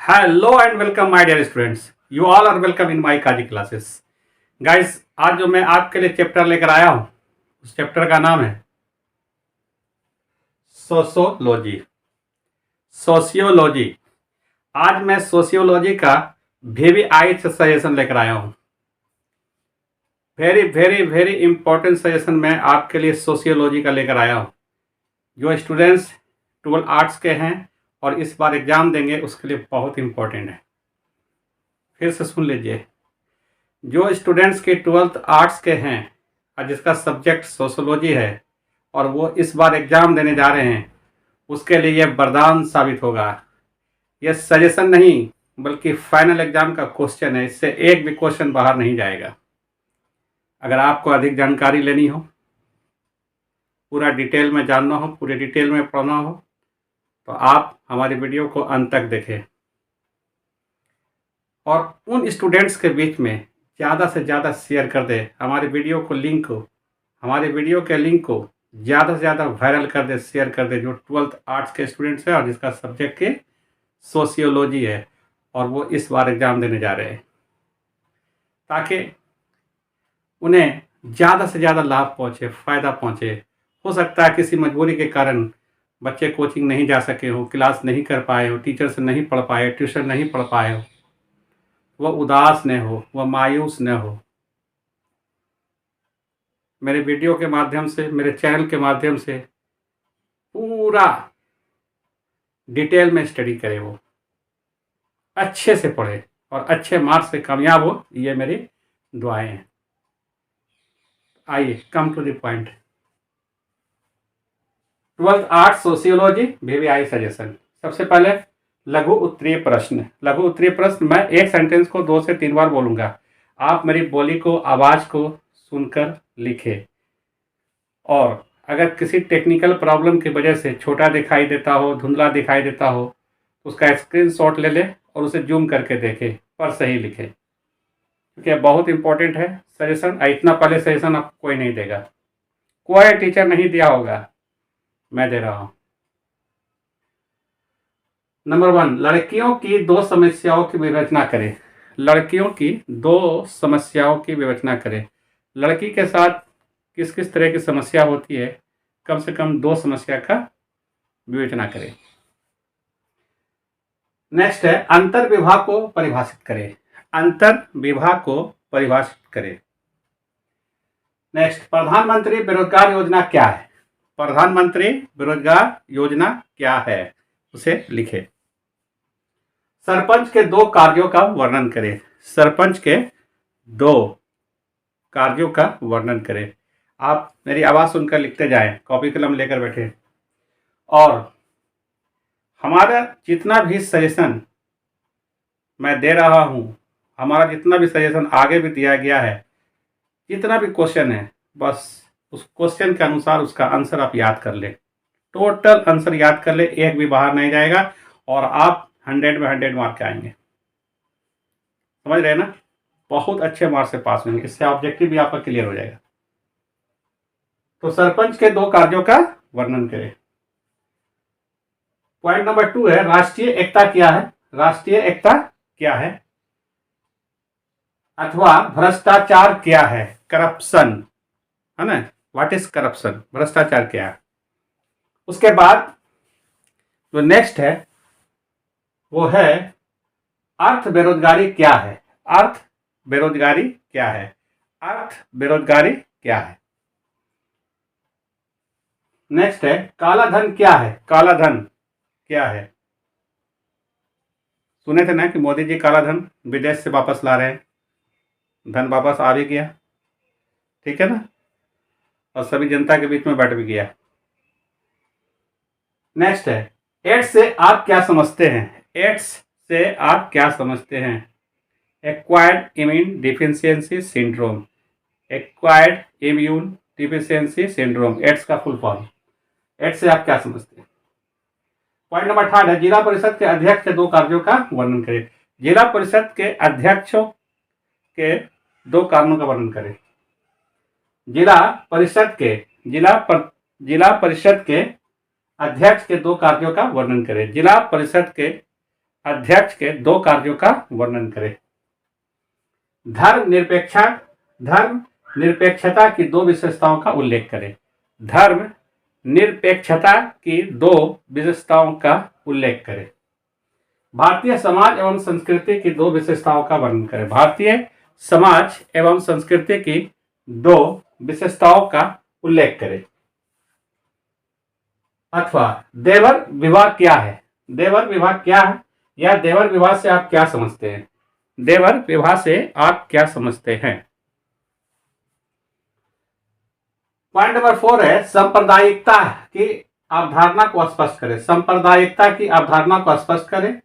Hello and welcome my dear students. You all are welcome in my Kazi classes. Guys, आज जो मैं आपके लिए चैप्टर लेकर आया हूँ उस चैप्टर का नाम है सोशियोलॉजी। सोशियोलॉजी। आज मैं सोशियोलॉजी का VVI से सजेशन लेकर आया हूँ। Very very very important suggestion मैं आपके लिए सोशियोलॉजी का लेकर आया हूँ। जो स्टूडेंट्स 12 आर्ट्स के हैं और इस बार एग्ज़ाम देंगे उसके लिए बहुत इंपॉर्टेंट है। फिर से सुन लीजिए, जो स्टूडेंट्स के 12th आर्ट्स के हैं और जिसका सब्जेक्ट सोशियोलॉजी है और वो इस बार एग्ज़ाम देने जा रहे हैं उसके लिए यह वरदान साबित होगा। यह सजेशन नहीं बल्कि फाइनल एग्ज़ाम का क्वेश्चन है। इससे एक भी क्वेश्चन बाहर नहीं जाएगा। अगर आपको अधिक जानकारी लेनी हो, पूरा डिटेल में जानना हो, पूरे डिटेल में पढ़ना हो तो आप हमारी वीडियो को अंत तक देखें और उन स्टूडेंट्स के बीच में ज़्यादा से ज़्यादा शेयर कर दे। हमारे वीडियो के लिंक को ज़्यादा से ज़्यादा वायरल कर दे, शेयर कर दे, जो 12th आर्ट्स के स्टूडेंट्स हैं और जिसका सब्जेक्ट के सोशियोलॉजी है और वो इस बार एग्ज़ाम देने जा रहे हैं, ताकि उन्हें ज़्यादा से ज़्यादा लाभ पहुँचे, फ़ायदा पहुँचे। हो सकता है किसी मजबूरी के कारण बच्चे कोचिंग नहीं जा सके हों, क्लास नहीं कर पाए हों, टीचर से नहीं पढ़ पाए, ट्यूशन नहीं पढ़ पाए हो, वह उदास न हो, वह मायूस न हो। मेरे वीडियो के माध्यम से, मेरे चैनल के माध्यम से पूरा डिटेल में स्टडी करे, वो अच्छे से पढ़े और अच्छे मार्क्स से कामयाब हो, ये मेरी दुआएं हैं। आइए come to the point. 12th arts sociology VVI suggestion. सबसे पहले लघु उत्तरीय प्रश्न। लघु उत्तरीय प्रश्न मैं एक सेंटेंस को 2 से 3 बार बोलूँगा। आप मेरी बोली को, आवाज़ को सुनकर लिखें और अगर किसी टेक्निकल प्रॉब्लम की वजह से छोटा दिखाई देता हो, धुंधला दिखाई देता हो तो उसका स्क्रीनशॉट ले लें और उसे जूम करके देखें, पर सही लिखें, क्योंकि बहुत इंपॉर्टेंट है सजेशन। इतना पहले सजेशन आपको कोई नहीं देगा, कोई टीचर नहीं दिया होगा, मैं दे रहा हूँ। नंबर 1, लड़कियों की 2 समस्याओं की विवेचना करें। लड़कियों की 2 समस्याओं की विवेचना करें। लड़की के साथ किस किस तरह की समस्या होती है, कम से कम 2 समस्या का विवेचना करें। नेक्स्ट है अंतर विभाग को परिभाषित करें। अंतर विभाग को परिभाषित करें। नेक्स्ट, प्रधानमंत्री बेरोजगार योजना क्या है। प्रधानमंत्री बेरोजगार योजना क्या है, उसे लिखें। सरपंच के 2 कार्यों का वर्णन करें। सरपंच के 2 कार्यों का वर्णन करें। आप मेरी आवाज़ सुनकर लिखते जाएं, कॉपी कलम लेकर बैठे। और हमारा जितना भी सजेशन मैं दे रहा हूँ, हमारा जितना भी सजेशन आगे भी दिया गया है, जितना भी क्वेश्चन है, बस उस क्वेश्चन के अनुसार उसका आंसर आप याद कर ले। टोटल आंसर याद कर ले, एक भी बाहर नहीं जाएगा और आप 100 में 100 मार्क आएंगे। समझ रहे ना? बहुत अच्छे मार्क्स से पास होंगे। इससे ऑब्जेक्टिव भी आपका क्लियर हो जाएगा। तो सरपंच के 2 कार्यों का वर्णन करें। पॉइंट नंबर 2 है राष्ट्रीय एकता क्या है। राष्ट्रीय एकता क्या है अथवा भ्रष्टाचार क्या है। करप्शन है ना, व्हाट इज करप्शन, भ्रष्टाचार क्या है। उसके बाद जो नेक्स्ट है वो है अर्थ बेरोजगारी क्या है। अर्थ बेरोजगारी क्या है। अर्थ बेरोजगारी क्या है। नेक्स्ट है काला धन क्या है। काला धन क्या है। सुने थे ना कि मोदी जी काला धन विदेश से वापस ला रहे हैं, धन वापस आ भी गया, ठीक है ना, और सभी जनता के बीच में बैठ भी गया। नेक्स्ट है एड्स से आप क्या समझते हैं। एड्स से आप क्या समझते हैं। Acquired immune deficiency syndrome. Acquired immune deficiency syndrome, AIDS का फुल फॉर्म। एड्स से आप क्या समझते हैं। पॉइंट नंबर 3 है जिला परिषद के अध्यक्ष के 2 कार्यों का वर्णन करें। जिला परिषद के अध्यक्षों के 2 कारणों का वर्णन करें। जिला परिषद के अध्यक्ष के 2 कार्यों का वर्णन करें। जिला परिषद के अध्यक्ष के 2 कार्यों का वर्णन करें। धर्म निरपेक्षता की 2 विशेषताओं का उल्लेख करें। धर्म निरपेक्षता की 2 विशेषताओं का उल्लेख करें। भारतीय समाज एवं संस्कृति की 2 विशेषताओं का वर्णन करें। भारतीय समाज एवं संस्कृति की 2 विशेषताओं का उल्लेख करें। अथवा देवर विवाह क्या है? देवर विवाह क्या है या देवर विवाह से आप क्या समझते हैं? देवर विवाह से आप क्या समझते हैं? पॉइंट नंबर 4 है सांप्रदायिकता की अवधारणा को स्पष्ट करें। सांप्रदायिकता की अवधारणा को स्पष्ट करें।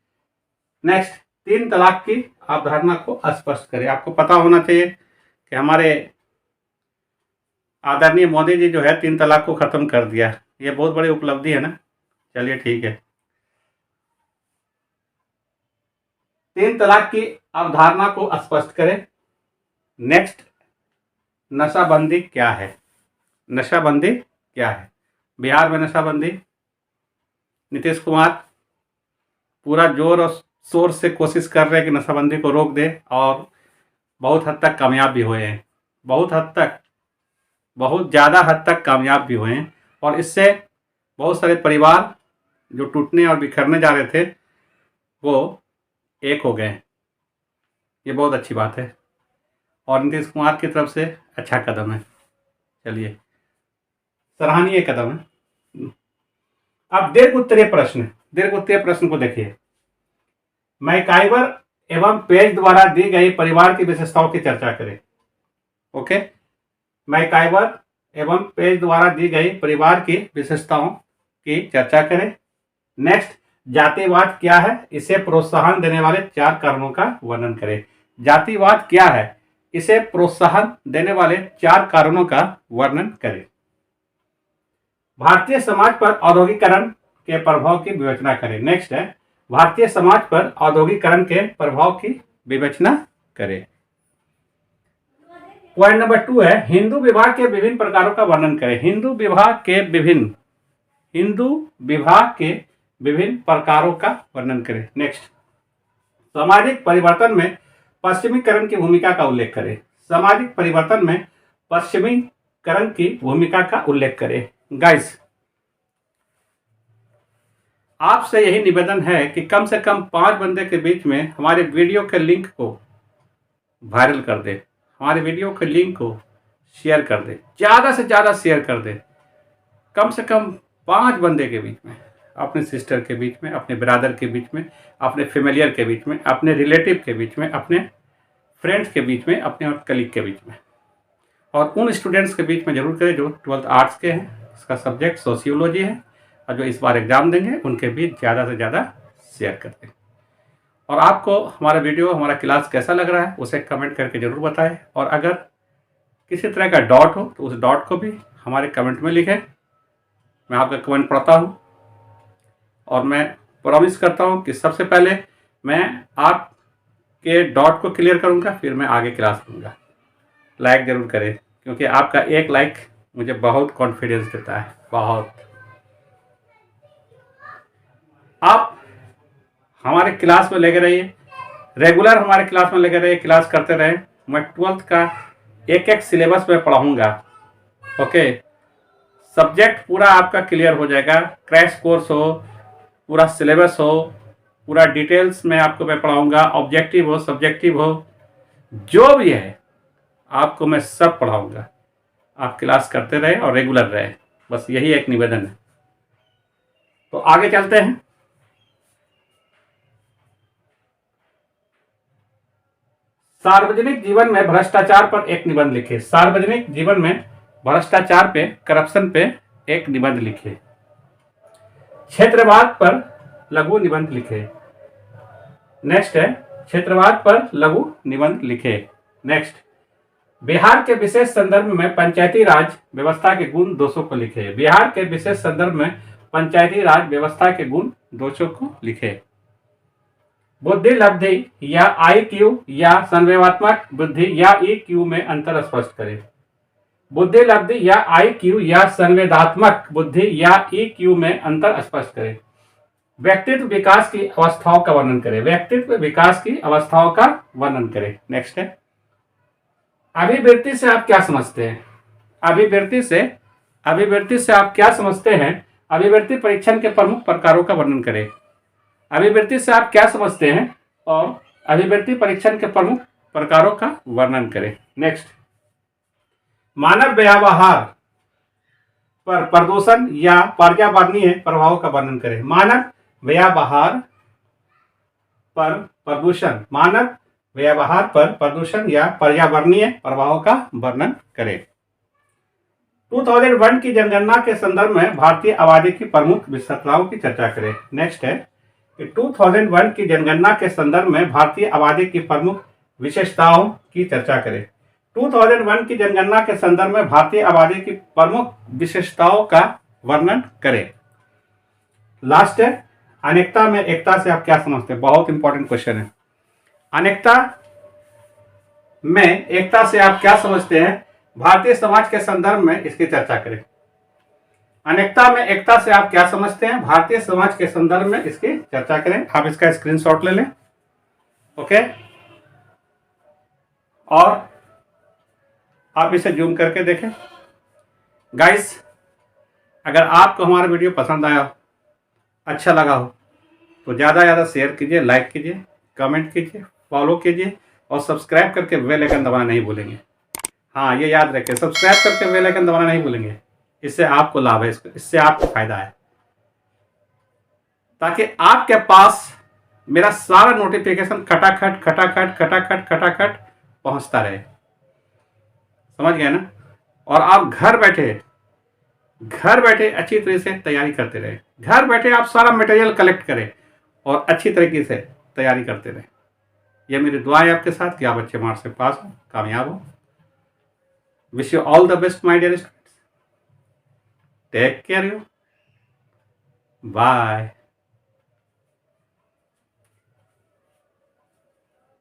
नेक्स्ट 3 तलाक की अवधारणा को स्पष्ट करें। आपको पता होना चाहिए कि हमारे आदरणीय मोदी जी जो है 3 तलाक को खत्म कर दिया। ये बहुत बड़ी उपलब्धि है ना। चलिए ठीक है। 3 तलाक की अवधारणा को स्पष्ट करें। नेक्स्ट नशाबंदी क्या है? नशाबंदी क्या है? बिहार में नशाबंदी नीतीश कुमार पूरा जोर और शोर से कोशिश कर रहे हैं कि नशाबंदी को रोक दे और बहुत हद तक कामयाब भी हुए हैं। बहुत ज़्यादा हद तक कामयाब भी हुए हैं और इससे बहुत सारे परिवार जो टूटने और बिखरने जा रहे थे वो एक हो गए। ये बहुत अच्छी बात है और नीतीश कुमार की तरफ से अच्छा कदम है। चलिए सराहनीय कदम है। अब दीर्घ उत्तरीय प्रश्न को देखिए। मैकाइवर एवं पेज द्वारा दी गई परिवार की विशेषताओं की चर्चा करें। ओके, मैकाइवर एवं पेज द्वारा दी गई परिवार की विशेषताओं की चर्चा करें। नेक्स्ट जातिवाद क्या है? इसे प्रोत्साहन देने वाले 4 कारणों का वर्णन करें। जातिवाद क्या है? इसे प्रोत्साहन देने वाले 4 कारणों का वर्णन करें। भारतीय समाज पर औद्योगिकरण के प्रभाव की विवेचना करें। नेक्स्ट है भारतीय समाज पर औद्योगिकरण के प्रभाव की विवेचना करें। पॉइंट नंबर 2 है हिंदू विवाह के विभिन्न प्रकारों का वर्णन करें। हिंदू विवाह के विभिन्न प्रकारों का वर्णन करें। नेक्स्ट सामाजिक परिवर्तन में पश्चिमीकरण की भूमिका का उल्लेख करें। सामाजिक परिवर्तन में पश्चिमीकरण की भूमिका का उल्लेख करें। गाइस आपसे यही निवेदन है कि कम से कम 5 बंदे के बीच में हमारे वीडियो के लिंक को वायरल कर दे, हमारे वीडियो के लिंक को शेयर कर दे, ज़्यादा से ज़्यादा शेयर कर दे। कम से कम 5 बंदे के बीच में, अपने सिस्टर के बीच में, अपने ब्रदर के बीच में, अपने फेमिलियर के बीच में, अपने रिलेटिव के बीच में, अपने फ्रेंड्स के बीच में, अपने कलीग के बीच में और उन स्टूडेंट्स के बीच में जरूर करें जो 12th आर्ट्स के हैं, उसका सब्जेक्ट सोशियोलॉजी है और जो इस बार एग्ज़ाम देंगे उनके बीच ज़्यादा से ज़्यादा शेयर कर दें। और आपको हमारा वीडियो, हमारा क्लास कैसा लग रहा है उसे कमेंट करके ज़रूर बताएं और अगर किसी तरह का डाउट हो तो उस डाउट को भी हमारे कमेंट में लिखें। मैं आपका कमेंट पढ़ता हूँ और मैं प्रॉमिस करता हूँ कि सबसे पहले मैं आपके डाउट को क्लियर करूँगा, फिर मैं आगे क्लास लूँगा। लाइक ज़रूर करें क्योंकि आपका एक लाइक मुझे बहुत कॉन्फिडेंस देता है, बहुत। आप हमारे क्लास में लगे रहिए, रेगुलर हमारे क्लास में लगे रहिए, क्लास करते रहें। मैं 12th का एक सिलेबस में पढ़ाऊँगा। ओके, सब्जेक्ट पूरा आपका क्लियर हो जाएगा। क्रैश कोर्स हो, पूरा सिलेबस हो, पूरा डिटेल्स में आपको मैं पढ़ाऊँगा। ऑब्जेक्टिव हो, सब्जेक्टिव हो, जो भी है आपको मैं सब पढ़ाऊँगा। आप क्लास करते रहें और रेगुलर रहें, बस यही एक निवेदन है। तो आगे चलते हैं। सार्वजनिक जीवन में भ्रष्टाचार पर एक निबंध लिखे। सार्वजनिक जीवन में भ्रष्टाचार पे, करप्शन पे एक निबंध लिखे। क्षेत्रवाद पर लघु निबंध लिखे। नेक्स्ट है क्षेत्रवाद पर लघु निबंध लिखे। नेक्स्ट बिहार के विशेष संदर्भ में पंचायती राज व्यवस्था के गुण दोषों को लिखे। बिहार के विशेष संदर्भ में पंचायती राज व्यवस्था के गुण दोषों को लिखे। बुद्धि लब्धि या IQ या संवेदनात्मक बुद्धि या EQ में अंतर स्पष्ट करें। बुद्धि लब्धि या IQ या संवेदनात्मक बुद्धि या EQ में अंतर स्पष्ट करें। व्यक्तित्व विकास की अवस्थाओं का वर्णन करें। व्यक्तित्व विकास की अवस्थाओं का वर्णन करें। नेक्स्ट है, अभिवृत्ति से आप क्या समझते हैं? अभिवृत्ति से आप क्या समझते हैं? अभिवृत्ति परीक्षण के प्रमुख प्रकारों का वर्णन करें। अभिवृत्ति से आप क्या समझते हैं और अभिवृत्ति परीक्षण के प्रमुख प्रकारों का वर्णन करें। नेक्स्ट, मानव व्यवहार पर प्रदूषण या पर्यावरणीय प्रभावों का वर्णन करें। मानव व्यवहार पर प्रदूषण या पर्यावरणीय प्रभावों का वर्णन करें। 2001 की जनगणना के संदर्भ में भारतीय आबादी की प्रमुख विशेषताओं की चर्चा करें। नेक्स्ट है कि 2001 की जनगणना के संदर्भ में भारतीय आबादी की प्रमुख विशेषताओं की चर्चा करें। 2001 की जनगणना के संदर्भ में भारतीय आबादी की प्रमुख विशेषताओं का वर्णन करें। लास्ट है, अनेकता में एकता से आप क्या समझते हैं? बहुत इंपॉर्टेंट क्वेश्चन है। अनेकता में एकता से आप क्या समझते हैं? भारतीय समाज के संदर्भ में इसकी चर्चा करें। अनेकता में एकता से आप क्या समझते हैं? भारतीय समाज के संदर्भ में इसकी चर्चा करें। आप इसका स्क्रीनशॉट ले लें। ओके, और आप इसे जूम करके देखें। गाइस, अगर आपको हमारा वीडियो पसंद आया हो, अच्छा लगा हो, तो ज़्यादा से ज़्यादा शेयर कीजिए, लाइक कीजिए, कमेंट कीजिए, फॉलो कीजिए और सब्सक्राइब करके बेल आइकन दबाना नहीं भूलेंगे। हाँ, ये याद रखें, सब्सक्राइब करके बेल आइकन दबाना नहीं भूलेंगे। इससे आपको लाभ है, इससे आपको फायदा है, ताकि आपके पास मेरा सारा नोटिफिकेशन खटाखट खटाखट खटाखट खटाखट पहुंचता रहे। समझ गए ना? और आप घर बैठे अच्छी तरह से तैयारी करते रहे। घर बैठे आप सारा मटेरियल कलेक्ट करें और अच्छी तरीके से तैयारी करते रहे। यह मेरी दुआ है आपके साथ कि आप अच्छे मार्क्स से पास हो, कामयाब हो। Wish you all the best my dear students. Take care you. Bye.